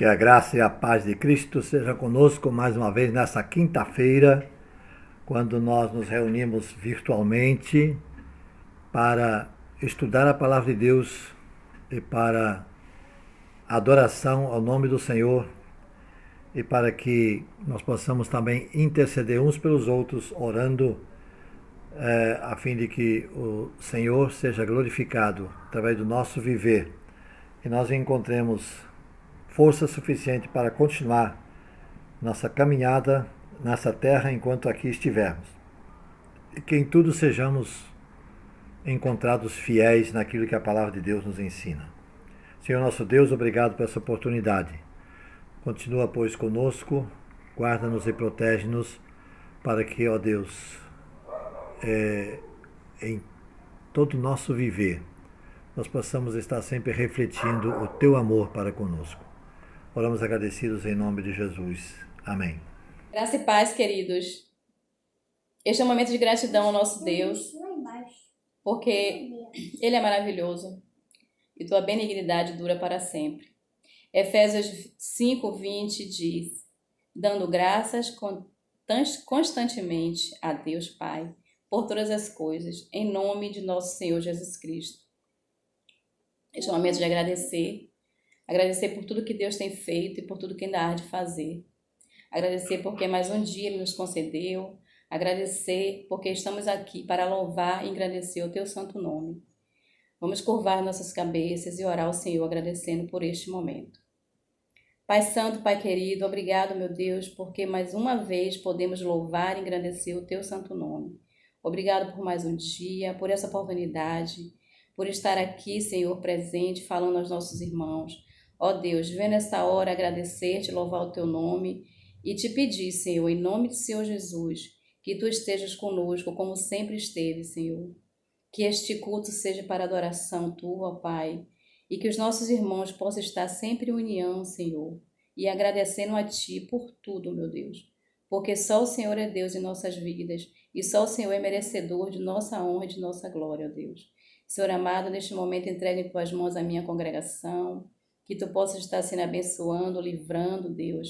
Que a graça e a paz de Cristo seja conosco mais uma vez nessa quinta-feira, quando nós nos reunimos virtualmente para estudar a palavra de Deus e para adoração ao nome do Senhor e para que nós possamos também interceder uns pelos outros, orando a fim de que o Senhor seja glorificado através do nosso viver e nós encontremos força suficiente para continuar nossa caminhada nessa terra enquanto aqui estivermos. E que em tudo sejamos encontrados fiéis naquilo que a palavra de Deus nos ensina. Senhor nosso Deus, obrigado por essa oportunidade. Continua, pois, conosco, guarda-nos e protege-nos para que, ó Deus, em todo o nosso viver, nós possamos estar sempre refletindo o Teu amor para conosco. Oramos agradecidos em nome de Jesus. Amém. Graça e paz, queridos. Este é um momento de gratidão ao nosso Deus, porque Ele é maravilhoso e Tua benignidade dura para sempre. Efésios 5:20 diz: dando graças constantemente a Deus Pai por todas as coisas, em nome de nosso Senhor Jesus Cristo. Este é um momento de agradecer por tudo que Deus tem feito e por tudo que ainda há de fazer. Agradecer porque mais um dia Ele nos concedeu. Agradecer porque estamos aqui para louvar e engrandecer o Teu santo nome. Vamos curvar nossas cabeças e orar ao Senhor agradecendo por este momento. Pai Santo, Pai querido, obrigado, meu Deus, porque mais uma vez podemos louvar e engrandecer o Teu santo nome. Obrigado por mais um dia, por essa oportunidade, por estar aqui, Senhor, presente, falando aos nossos irmãos. Ó Deus, vem nesta hora agradecer-te, louvar o Teu nome e te pedir, Senhor, em nome de Senhor Jesus, que Tu estejas conosco como sempre esteve, Senhor. Que este culto seja para adoração Tua, ó Pai, e que os nossos irmãos possam estar sempre em união, Senhor, e agradecendo a Ti por tudo, meu Deus, porque só o Senhor é Deus em nossas vidas e só o Senhor é merecedor de nossa honra e de nossa glória, ó Deus. Senhor amado, neste momento entrego em Tuas mãos a minha congregação, que Tu possas estar sendo abençoando, livrando, Deus.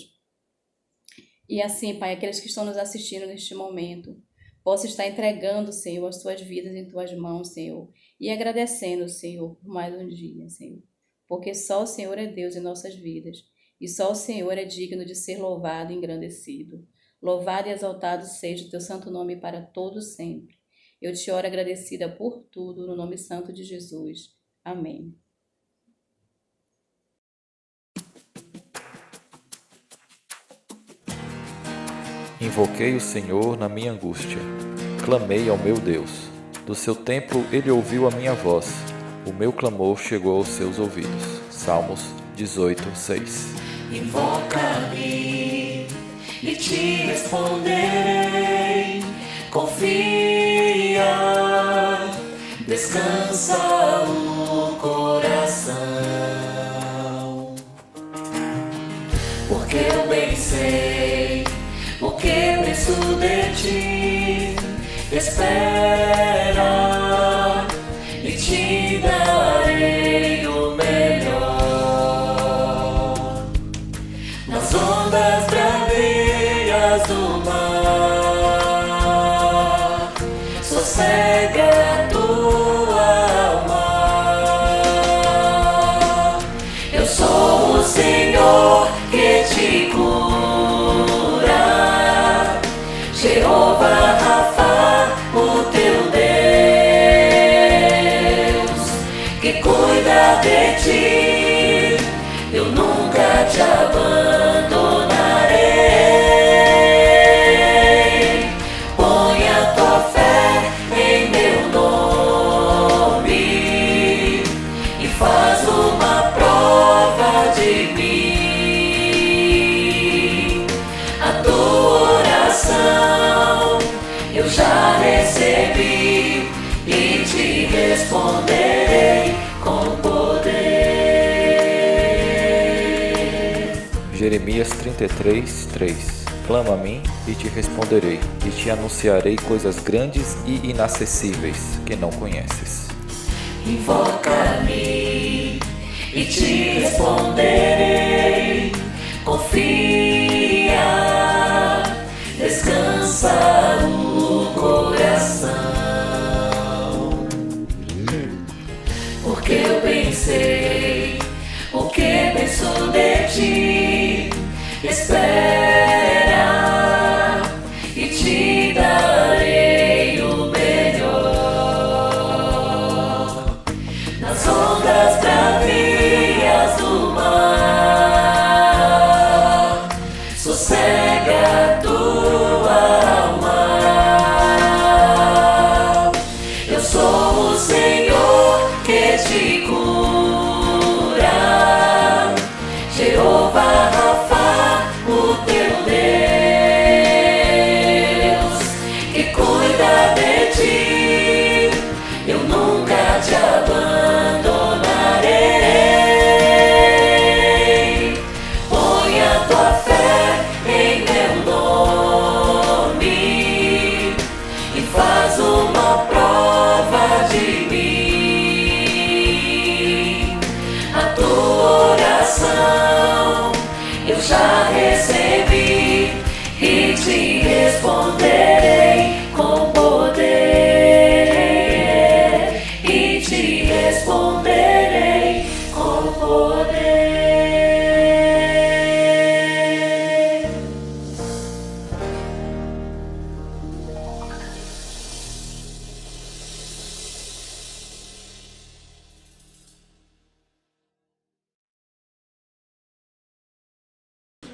E assim, Pai, aqueles que estão nos assistindo neste momento, possam estar entregando, Senhor, as Tuas vidas em Tuas mãos, Senhor, e agradecendo, Senhor, por mais um dia, Senhor. Porque só o Senhor é Deus em nossas vidas, e só o Senhor é digno de ser louvado e engrandecido. Louvado e exaltado seja o Teu santo nome para todos sempre. Eu te oro agradecida por tudo, no nome santo de Jesus. Amém. Invoquei o Senhor na minha angústia. Clamei ao meu Deus. Do seu templo ele ouviu a minha voz. O meu clamor chegou aos seus ouvidos. Salmos 18:6. Invoca-me e te responderei. Confia, descansa o coração. Porque eu bem sei o que penso de Ti. Espera e te darei o melhor. Nas ondas bravias do mar, sossega a tua alma. Eu sou o Senhor que te cura, Jeová Rafa, o teu Deus, que cuida de ti, eu nunca te abandonarei. Põe a tua fé em meu nome e faz uma prova de mim. A tua oração eu já recebi e te responderei com poder. Jeremias 33:3. Clama a mim e te responderei, e te anunciarei coisas grandes e inacessíveis que não conheces. Invoca-me e te responderei. confia, descansa o coração. Porque eu pensei o que penso de ti, espera e te darei o melhor. Nas ondas bravias do mar, sossega tua alma. Eu sou o Senhor que te cura, Jeová Rafa, o teu Deus, que cuida de ti, eu nunca te abandonarei. Põe a tua fé em meu nome e faz uma prova de mim. A tua oração eu já recebi e te responderei com poder. E te responderei com poder.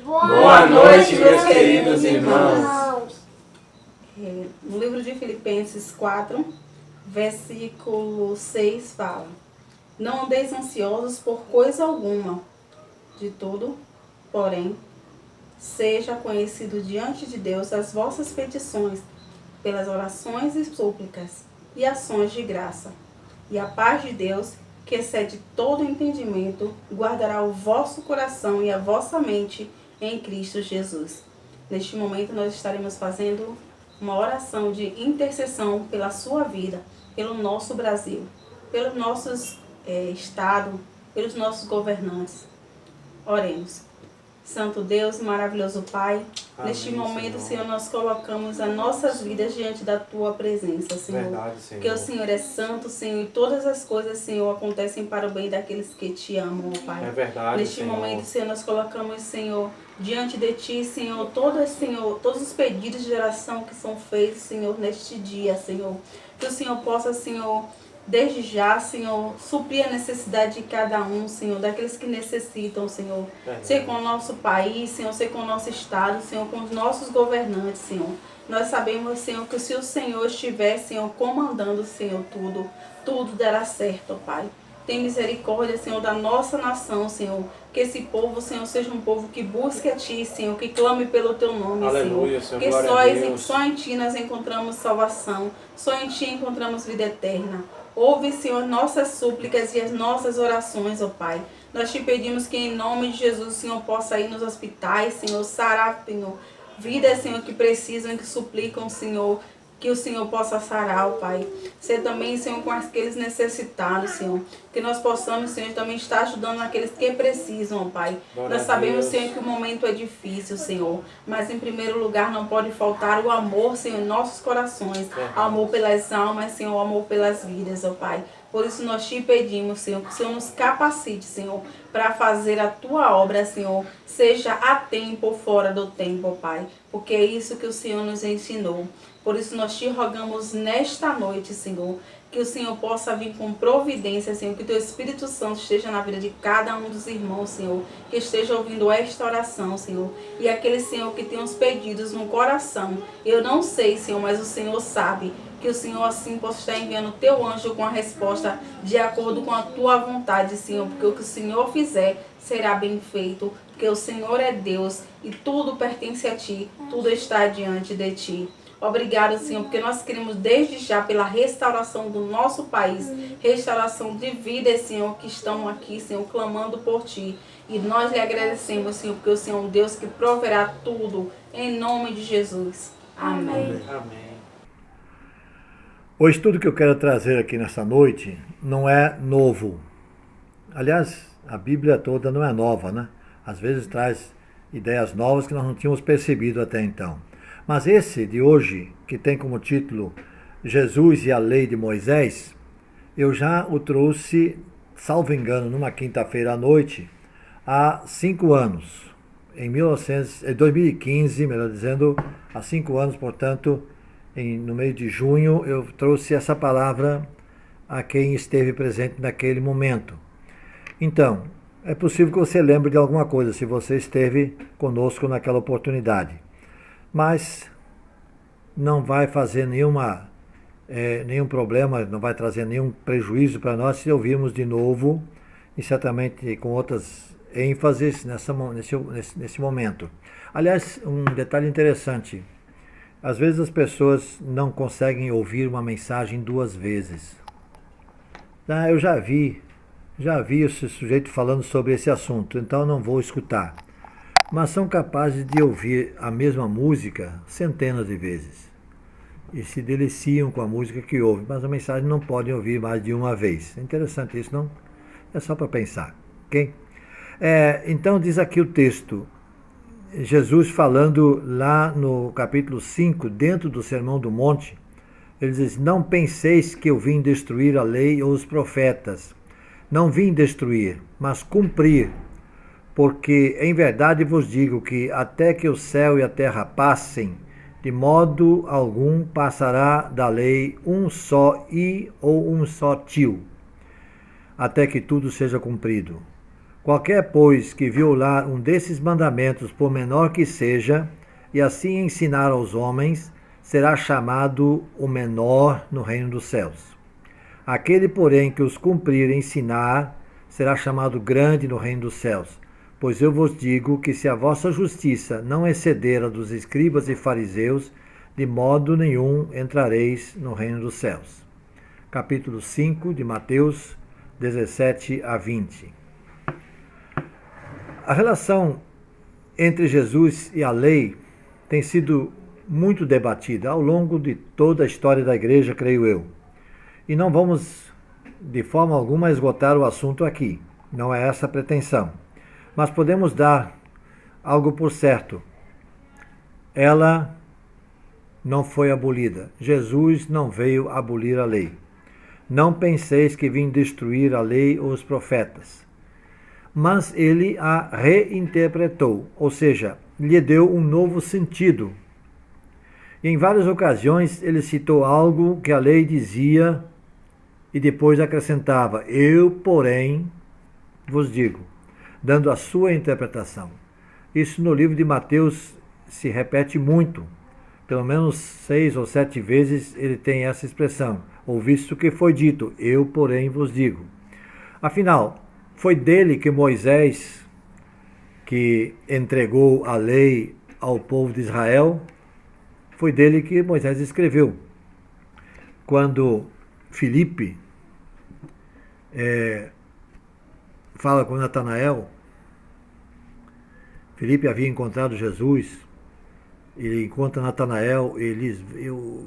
Boa noite, meus queridos irmãos. No livro de Filipenses 4, versículo 6 fala: Não andeis ansiosos por coisa alguma, de tudo, porém, seja conhecido diante de Deus as vossas petições, pelas orações e súplicas e ações de graça. E a paz de Deus, que excede todo entendimento, guardará o vosso coração e a vossa mente em Cristo Jesus. Neste momento nós estaremos fazendo uma oração de intercessão pela sua vida, pelo nosso Brasil, pelos nossos Estado, pelos nossos governantes. Oremos. Santo Deus, maravilhoso Pai, Amém, neste momento, Senhor. Senhor, nós colocamos as nossas vidas diante da Tua presença, Senhor. Verdade, Senhor. Porque o Senhor é santo, Senhor, e todas as coisas, Senhor, acontecem para o bem daqueles que Te amam, ó Pai. É verdade, Neste Senhor. momento, Senhor, nós colocamos, Senhor, diante de Ti, Senhor, todos os pedidos de oração que são feitos, Senhor, neste dia, Senhor. Que o Senhor possa, Senhor, desde já, Senhor, suprir a necessidade de cada um, Senhor, daqueles que necessitam, Senhor. Verdade. Ser com o nosso país, Senhor, ser com o nosso Estado, Senhor, com os nossos governantes, Senhor. Nós sabemos, Senhor, que se o Senhor estiver, Senhor, comandando, Senhor, tudo dará certo, ó Pai. Tem misericórdia, Senhor, da nossa nação, Senhor. Que esse povo, Senhor, seja um povo que busque a Ti, Senhor, que clame pelo Teu nome, Aleluia, Senhor. Senhor, Que glória a Deus. só em Ti nós encontramos salvação. Só em Ti encontramos vida eterna. Ouve, Senhor, nossas súplicas e as nossas orações, ó Pai. Nós Te pedimos que em nome de Jesus o Senhor possa ir nos hospitais, Senhor, sarar, Senhor. Vidas, Senhor, que precisam e que suplicam, Senhor, que o Senhor possa sarar, ó Pai. Ser também, Senhor, com aqueles necessitados, Senhor. Que nós possamos, Senhor, também estar ajudando aqueles que precisam, ó Pai. Glória Nós a sabemos, Deus. Senhor, que o momento é difícil, Senhor. Mas, em primeiro lugar, não pode faltar o amor, Senhor, em nossos corações. Amor pelas almas, Senhor, amor pelas vidas, ó Pai. Por isso nós Te pedimos, Senhor, que o Senhor nos capacite, Senhor, para fazer a Tua obra, Senhor, seja a tempo ou fora do tempo, ó Pai. Porque é isso que o Senhor nos ensinou. Por isso nós Te rogamos nesta noite, Senhor, que o Senhor possa vir com providência, Senhor, que o Teu Espírito Santo esteja na vida de cada um dos irmãos, Senhor, que esteja ouvindo esta oração, Senhor, e aquele, Senhor, que tem os pedidos no coração. Eu não sei, Senhor, mas o Senhor sabe. Que o Senhor assim possa estar enviando o Teu anjo com a resposta de acordo com a Tua vontade, Senhor, porque o que o Senhor fizer será bem feito, porque o Senhor é Deus e tudo pertence a Ti, tudo está diante de Ti. Obrigado, Senhor, porque nós queremos desde já pela restauração do nosso país, restauração de vidas, Senhor, que estão aqui, Senhor, clamando por Ti. E nós lhe agradecemos, Senhor, porque o Senhor é um Deus que proverá tudo, em nome de Jesus. Amém. Amém. O estudo que eu quero trazer aqui nessa noite não é novo. Aliás, a Bíblia toda não é nova, né? Às vezes traz ideias novas que nós não tínhamos percebido até então. Mas esse de hoje, que tem como título Jesus e a Lei de Moisés, eu já o trouxe, salvo engano, numa quinta-feira à noite, há 5 anos. Em 2015, melhor dizendo, há 5 anos, portanto, no mês de junho, eu trouxe essa palavra a quem esteve presente naquele momento. Então, é possível que você lembre de alguma coisa, se você esteve conosco naquela oportunidade. Mas não vai fazer nenhum problema, não vai trazer nenhum prejuízo para nós se ouvirmos de novo, e certamente com outras ênfases nesse momento. Aliás, um detalhe interessante. Às vezes as pessoas não conseguem ouvir uma mensagem 2 vezes. Eu já vi esse sujeito falando sobre esse assunto, então não vou escutar. Mas são capazes de ouvir a mesma música centenas de vezes. E se deliciam com a música que ouvem, mas a mensagem não podem ouvir mais de uma vez. É interessante isso, não? É só para pensar, ok? Então diz aqui o texto, Jesus falando lá no capítulo 5, dentro do Sermão do Monte, ele diz: não penseis que eu vim destruir a lei ou os profetas. Não vim destruir, mas cumprir. Porque em verdade vos digo que até que o céu e a terra passem, de modo algum passará da lei um só i ou um só tio, até que tudo seja cumprido. Qualquer, pois, que violar um desses mandamentos, por menor que seja, e assim ensinar aos homens, será chamado o menor no reino dos céus. Aquele, porém, que os cumprir e ensinar, será chamado grande no reino dos céus. Pois eu vos digo que se a vossa justiça não exceder a dos escribas e fariseus, de modo nenhum entrareis no reino dos céus. Capítulo 5 de Mateus, 17 a 20. A relação entre Jesus e a lei tem sido muito debatida ao longo de toda a história da igreja, creio eu. E não vamos, de forma alguma, esgotar o assunto aqui. Não é essa a pretensão. Mas podemos dar algo por certo. Ela não foi abolida. Jesus não veio abolir a lei. Não penseis que vim destruir a lei ou os profetas. Mas ele a reinterpretou, ou seja, lhe deu um novo sentido. E em várias ocasiões ele citou algo que a lei dizia e depois acrescentava: eu, porém, vos digo, dando a sua interpretação. Isso no livro de Mateus se repete muito. Pelo menos 6 ou 7 vezes ele tem essa expressão. Ouviste o que foi dito, eu, porém, vos digo. Afinal, foi dele que Moisés, que entregou a lei ao povo de Israel, foi dele que Moisés escreveu. Quando Filipe fala com Natanael, Filipe havia encontrado Jesus, ele encontra Natanael, ele diz: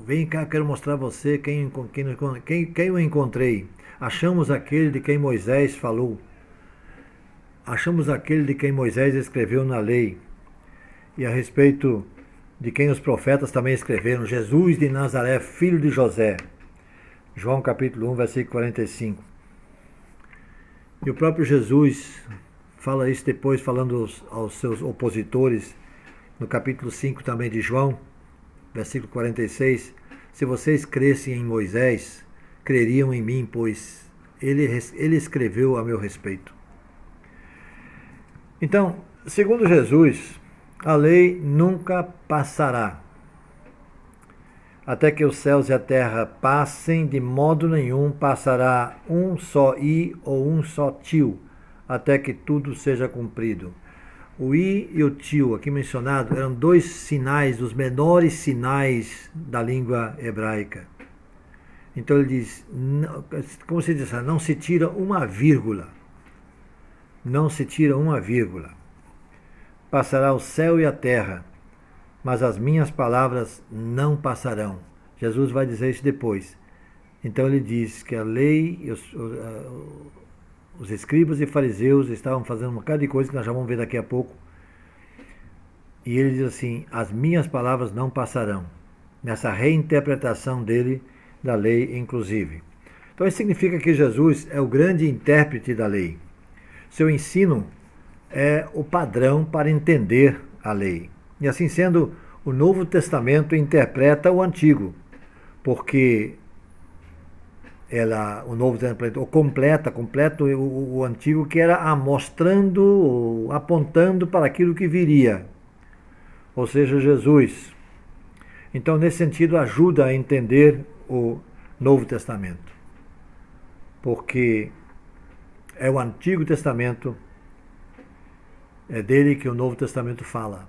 vem cá, quero mostrar a você quem eu encontrei. Achamos aquele de quem Moisés falou. Achamos aquele de quem Moisés escreveu na lei, e a respeito de quem os profetas também escreveram, Jesus de Nazaré, filho de José. João capítulo 1, versículo 45. E o próprio Jesus fala isso depois, falando aos seus opositores, no capítulo 5 também de João, versículo 46, se vocês crescem em Moisés, creriam em mim, pois ele escreveu a meu respeito. Então, segundo Jesus, a lei nunca passará, até que os céus e a terra passem, de modo nenhum passará um só i ou um só tio, até que tudo seja cumprido. O i e o tio, aqui mencionado, eram 2 sinais, os menores sinais da língua hebraica. Então ele diz, como se diz, não se tira uma vírgula. Não se tira uma vírgula. Passará o céu e a terra, mas as minhas palavras não passarão. Jesus vai dizer isso depois. Então ele diz que a lei, os escribas e fariseus estavam fazendo um bocado de coisa que nós já vamos ver daqui a pouco, E ele diz assim: as minhas palavras não passarão. Nessa reinterpretação dele da lei, inclusive. Então isso significa que Jesus é o grande intérprete da lei. Seu ensino é o padrão para entender a lei. E assim sendo, o Novo Testamento interpreta o Antigo, porque o Novo Testamento completa o Antigo, que era mostrando, apontando para aquilo que viria, ou seja, Jesus. Então, nesse sentido, ajuda a entender o Novo Testamento, porque é o Antigo Testamento, é dele que o Novo Testamento fala.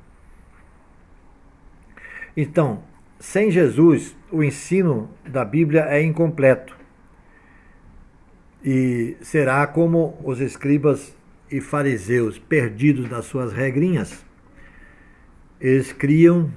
Então, sem Jesus, o ensino da Bíblia é incompleto e será como os escribas e fariseus, perdidos nas suas regrinhas. Eles criam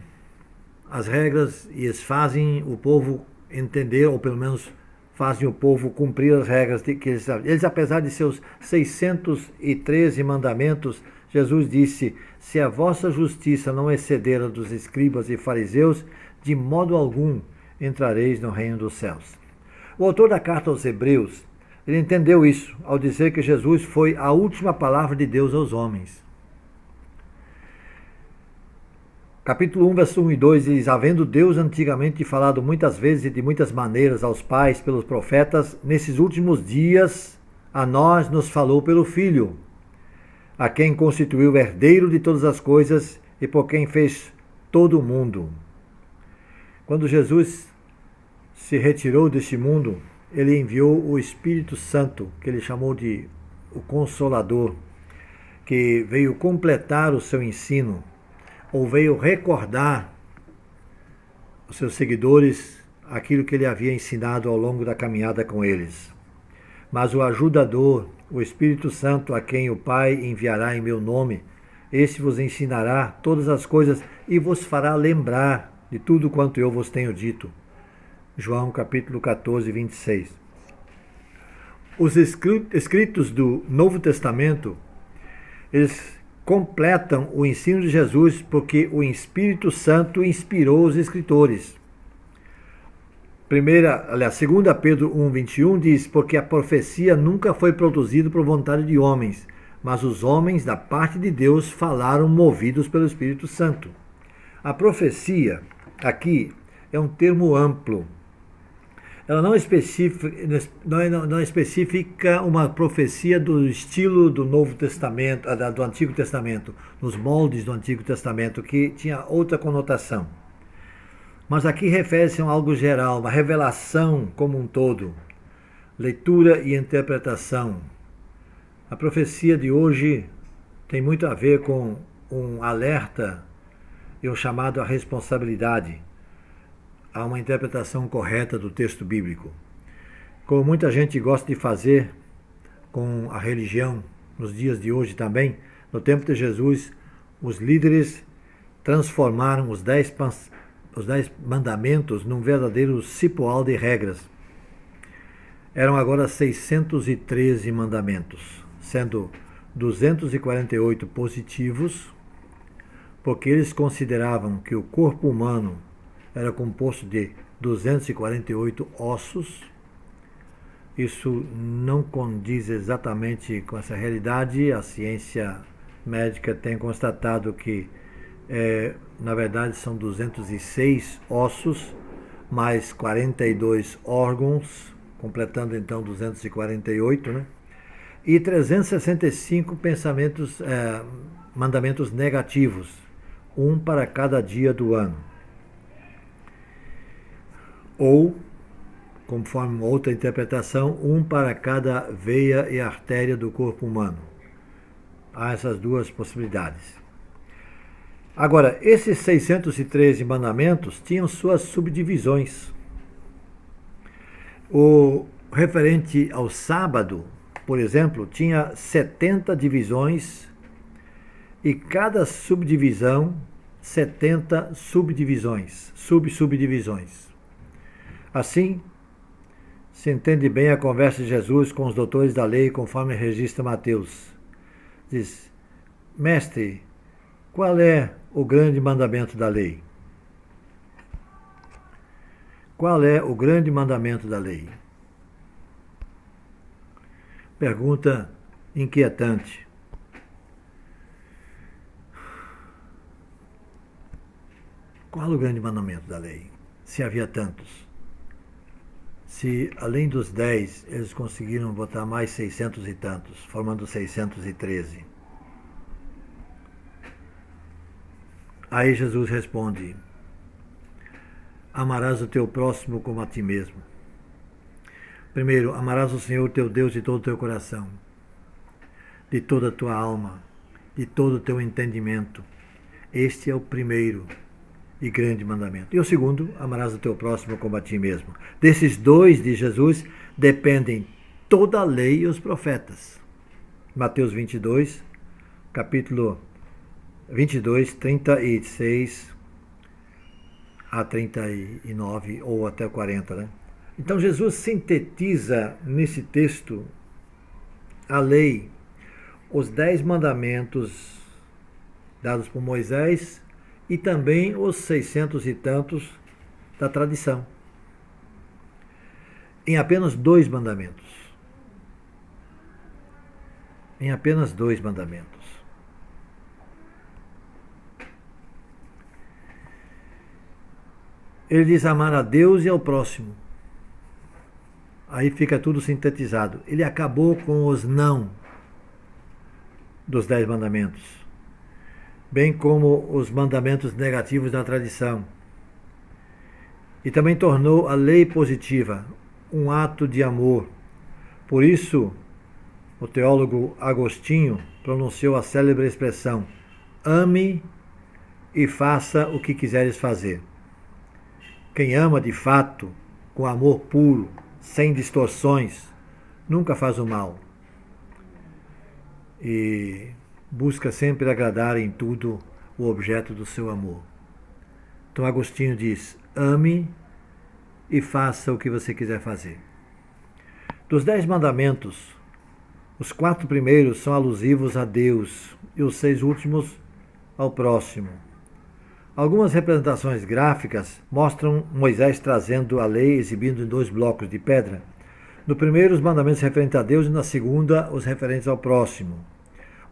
as regras e eles fazem o povo entender, ou pelo menos fazem o povo cumprir as regras que eles sabem. Eles, apesar de seus 613 mandamentos, Jesus disse: se a vossa justiça não exceder a dos escribas e fariseus, de modo algum entrareis no reino dos céus. O autor da carta aos Hebreus, ele entendeu isso ao dizer que Jesus foi a última palavra de Deus aos homens. Capítulo 1, verso 1 e 2 diz: havendo Deus antigamente falado muitas vezes e de muitas maneiras aos pais pelos profetas, nesses últimos dias a nós nos falou pelo Filho, a quem constituiu o herdeiro de todas as coisas e por quem fez todo o mundo. Quando Jesus se retirou deste mundo, ele enviou o Espírito Santo, que ele chamou de o Consolador, que veio completar o seu ensino, ou veio recordar os seus seguidores aquilo que ele havia ensinado ao longo da caminhada com eles. Mas o ajudador, o Espírito Santo, a quem o Pai enviará em meu nome, este vos ensinará todas as coisas e vos fará lembrar de tudo quanto eu vos tenho dito. João capítulo 14, 26. Os escritos do Novo Testamento, eles completam o ensino de Jesus porque o Espírito Santo inspirou os escritores. 2 Pedro 1, 21 diz: porque a profecia nunca foi produzida por vontade de homens, mas os homens da parte de Deus falaram movidos pelo Espírito Santo. A profecia aqui é um termo amplo. Ela não especifica uma profecia do estilo do Novo Testamento, do Antigo Testamento, nos moldes do Antigo Testamento, que tinha outra conotação. Mas aqui refere-se a algo geral, uma revelação como um todo, leitura e interpretação. A profecia de hoje tem muito a ver com um alerta e um chamado à responsabilidade, a uma interpretação correta do texto bíblico. Como muita gente gosta de fazer com a religião nos dias de hoje também, no tempo de Jesus, os líderes transformaram os 10 mandamentos num verdadeiro cipoal de regras. Eram agora 613 mandamentos, sendo 248 positivos, porque eles consideravam que o corpo humano era composto de 248 ossos. Isso não condiz exatamente com essa realidade. A ciência médica tem constatado que, na verdade, são 206 ossos, mais 42 órgãos, completando então 248, né? E 365 mandamentos negativos, um para cada dia do ano. Ou, conforme outra interpretação, um para cada veia e artéria do corpo humano. Há essas duas possibilidades. Agora, esses 613 mandamentos tinham suas subdivisões. O referente ao sábado, por exemplo, tinha 70 divisões e cada subdivisão 70 subdivisões, subdivisões. Assim, se entende bem a conversa de Jesus com os doutores da lei, conforme registra Mateus. Diz: mestre, qual é o grande mandamento da lei? Qual é o grande mandamento da lei? Pergunta inquietante. Qual o grande mandamento da lei? Se havia tantos. Se, além dos 10, eles conseguiram botar mais 600 e tantos, formando 613. Aí Jesus responde: amarás o teu próximo como a ti mesmo. Primeiro, amarás o Senhor teu Deus de todo o teu coração, de toda a tua alma, de todo o teu entendimento. Este é o primeiro e grande mandamento. E o segundo, amarás o teu próximo como a ti mesmo. Desses dois de Jesus dependem toda a lei e os profetas. Mateus 22, capítulo 22, 36 a 39 ou até 40, né? Então Jesus sintetiza nesse texto a lei, os 10 mandamentos dados por Moisés e também os 600 e tantos da tradição, em apenas 2 mandamentos. Em apenas 2 mandamentos. Ele diz amar a Deus e ao próximo. Aí fica tudo sintetizado. Ele acabou com os não dos 10 mandamentos, bem como os mandamentos negativos da tradição. E também tornou a lei positiva um ato de amor. Por isso, o teólogo Agostinho pronunciou a célebre expressão: ame e faça o que quiseres fazer. Quem ama de fato, com amor puro, sem distorções, nunca faz o mal. E busca sempre agradar em tudo o objeto do seu amor. Então Agostinho diz: ame e faça o que você quiser fazer. Dos 10 mandamentos, os 4 primeiros são alusivos a Deus e os 6 últimos ao próximo. Algumas representações gráficas mostram Moisés trazendo a lei exibindo em 2 blocos de pedra. No primeiro, os mandamentos referentes a Deus e na segunda, os referentes ao próximo.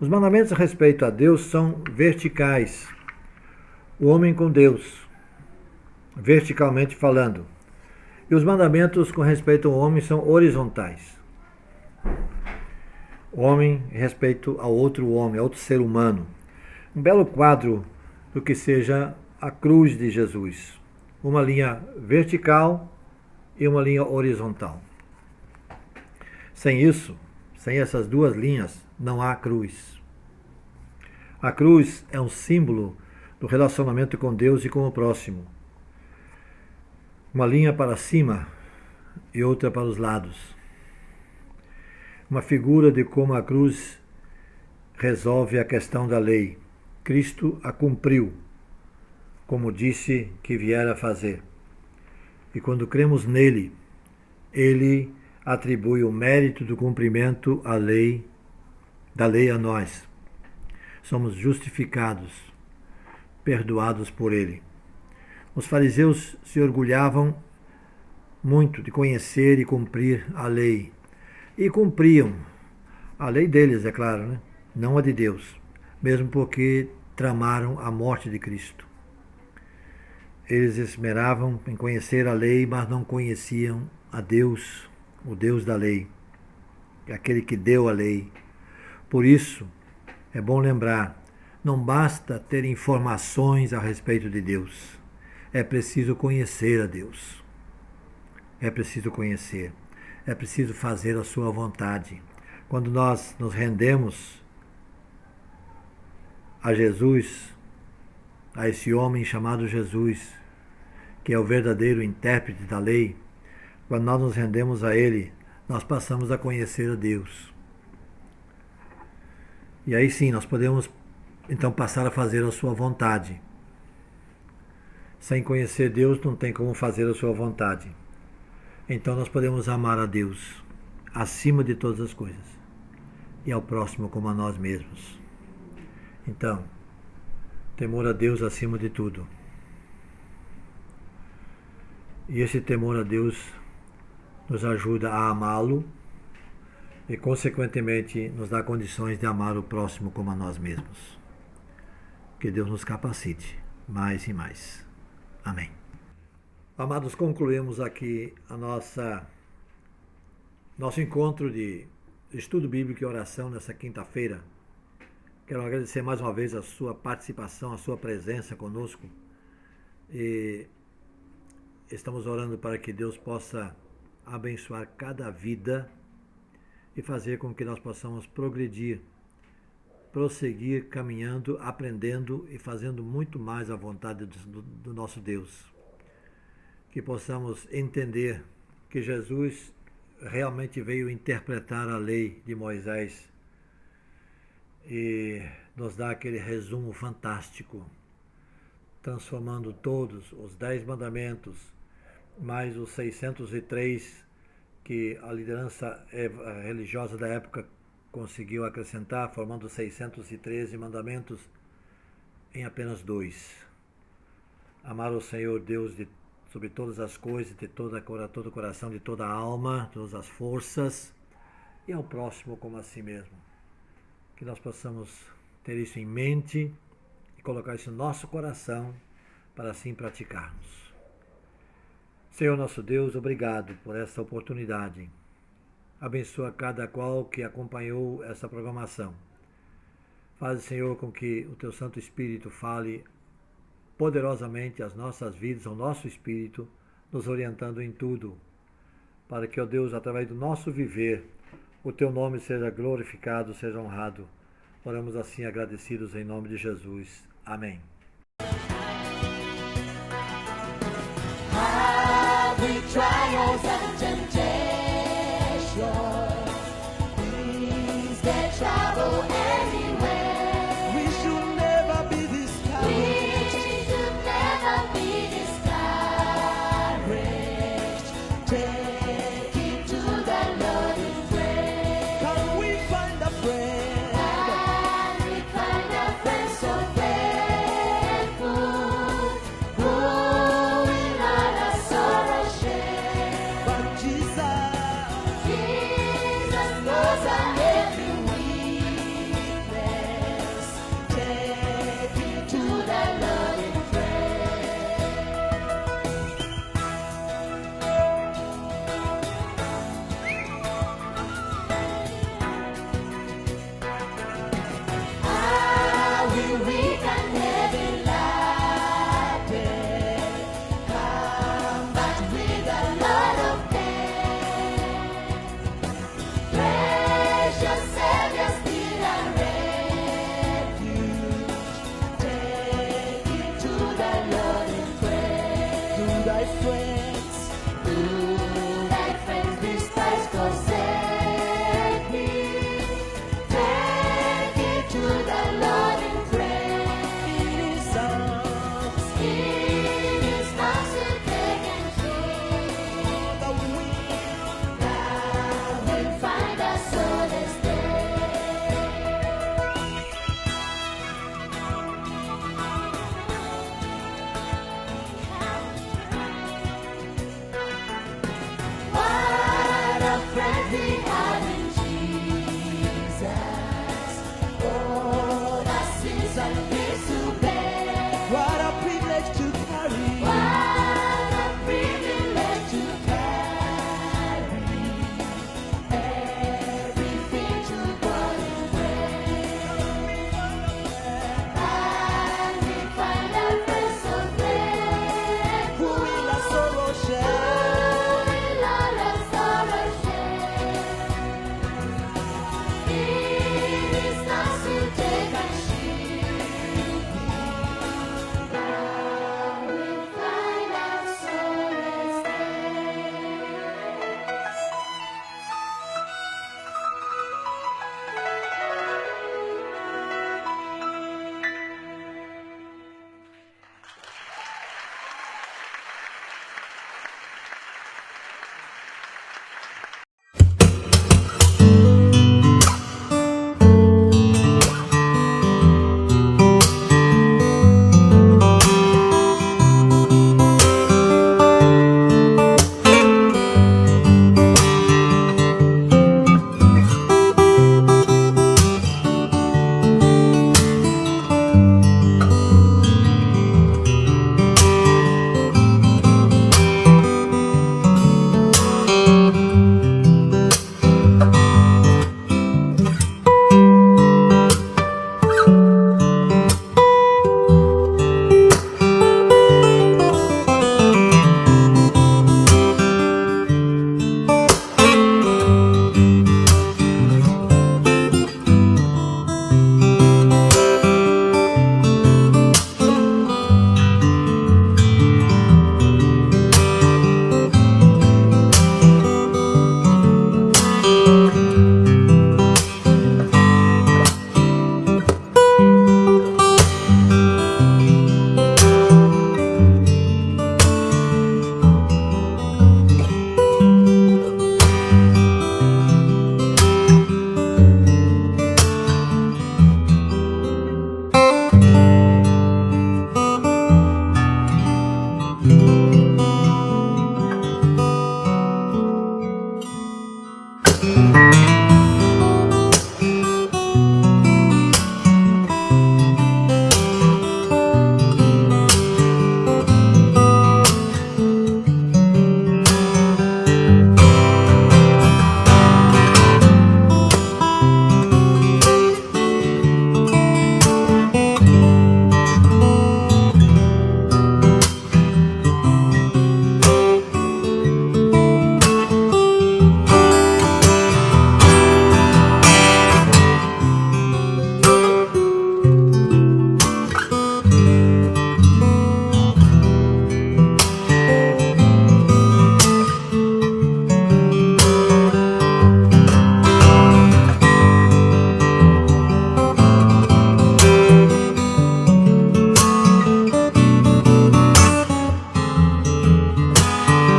Os mandamentos a respeito a Deus são verticais. O homem com Deus, verticalmente falando. E os mandamentos com respeito ao homem são horizontais. O homem em respeito ao outro homem, a outro ser humano. Um belo quadro do que seja a cruz de Jesus. Uma linha vertical e uma linha horizontal. Sem isso, sem essas 2 linhas, não há cruz. A cruz é um símbolo do relacionamento com Deus e com o próximo. Uma linha para cima e outra para os lados. Uma figura de como a cruz resolve a questão da lei. Cristo a cumpriu, como disse que viera a fazer. E quando cremos nele, ele atribui o mérito do cumprimento da lei a nós. Somos justificados, perdoados por ele. Os fariseus se orgulhavam muito de conhecer e cumprir a lei. E cumpriam a lei deles, é claro, né? Não a de Deus. Mesmo porque tramaram a morte de Cristo. Eles esmeravam em conhecer a lei, mas não conheciam a Deus, o Deus da lei, aquele que deu a lei. Por isso, é bom lembrar, não basta ter informações a respeito de Deus, é preciso conhecer a Deus. É preciso conhecer, é preciso fazer a sua vontade. Quando nós nos rendemos a Jesus, a esse homem chamado Jesus, que é o verdadeiro intérprete da lei, quando nós nos rendemos a ele, nós passamos a conhecer a Deus. E aí sim, nós podemos então passar a fazer a sua vontade. Sem conhecer Deus, não tem como fazer a sua vontade. Então nós podemos amar a Deus acima de todas as coisas e ao próximo como a nós mesmos. Então, Temor a Deus acima de tudo. E esse temor a Deus nos ajuda a amá-lo e, consequentemente, nos dá condições de amar o próximo como a nós mesmos. Que Deus nos capacite mais e mais. Amém. Amados, concluímos aqui nosso encontro de estudo bíblico e oração nessa quinta-feira. Quero agradecer mais uma vez a sua participação, a sua presença conosco. E estamos orando para que Deus possa abençoar cada vida e fazer com que nós possamos progredir, prosseguir caminhando, aprendendo e fazendo muito mais a vontade do nosso Deus. Que possamos entender que Jesus realmente veio interpretar a lei de Moisés e nos dá aquele resumo fantástico, transformando todos os 10 mandamentos, mais os 603 que a liderança religiosa da época conseguiu acrescentar, formando 613 mandamentos em apenas 2. Amar o Senhor Deus sobre todas as coisas, de todo o coração, de toda a alma, todas as forças, e ao próximo como a si mesmo. Que nós possamos ter isso em mente e colocar isso no nosso coração para assim praticarmos. Senhor nosso Deus, obrigado por essa oportunidade. Abençoa cada qual que acompanhou essa programação. Faz, Senhor, com que o Teu Santo Espírito fale poderosamente às nossas vidas, ao nosso espírito, nos orientando em tudo, para que, ó Deus, através do nosso viver, o Teu nome seja glorificado, seja honrado. Oramos assim agradecidos em nome de Jesus. Amém. Trials and temptations.